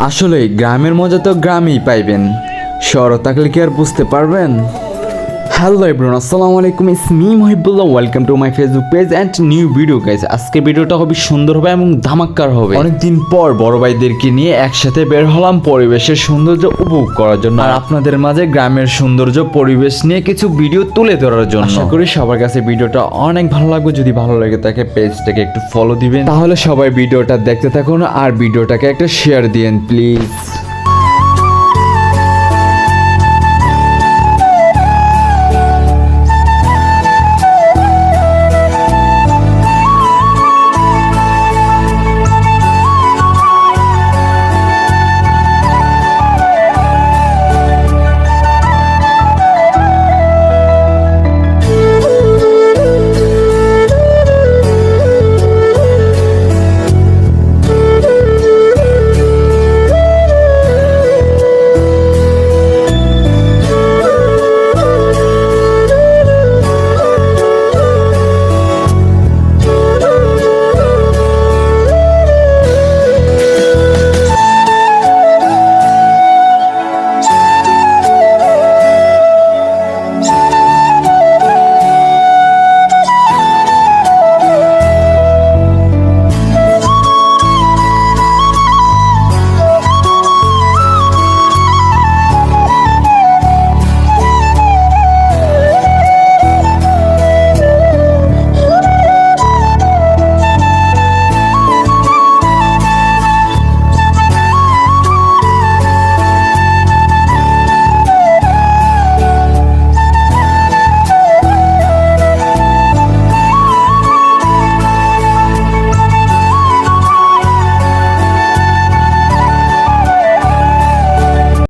আসলে গ্রামের মজা তো গ্রামেই পাইবেন, শহরে থাকলে কি আর বুঝতে পারবেন? হ্যালো এভরিওয়ান, আসসালামু আলাইকুম, it's me Mohibullah, welcome to my Facebook page and new video guys. আজকে ভিডিওটা হবে সুন্দর হবে এবং ধামাক্কার হবে। অনেকদিন পর বড় ভাইদেরকে নিয়ে একসাথে বের হলাম পরিবেশের সৌন্দর্য উপভোগ করার জন্য, আর আপনাদের মাঝে গ্রামের সৌন্দর্য পরিবেশ নিয়ে কিছু ভিডিও তুলে ধরার জন্য। আশা করি সবার কাছে ভিডিওটা অনেক ভালো লাগবে। যদি ভালো লেগে থাকে পেজটাকে একটু ফলো দিবেন, তাহলে সবাই ভিডিওটা দেখতে থাকুন আর ভিডিওটাকে একটা শেয়ার দিন প্লিজ।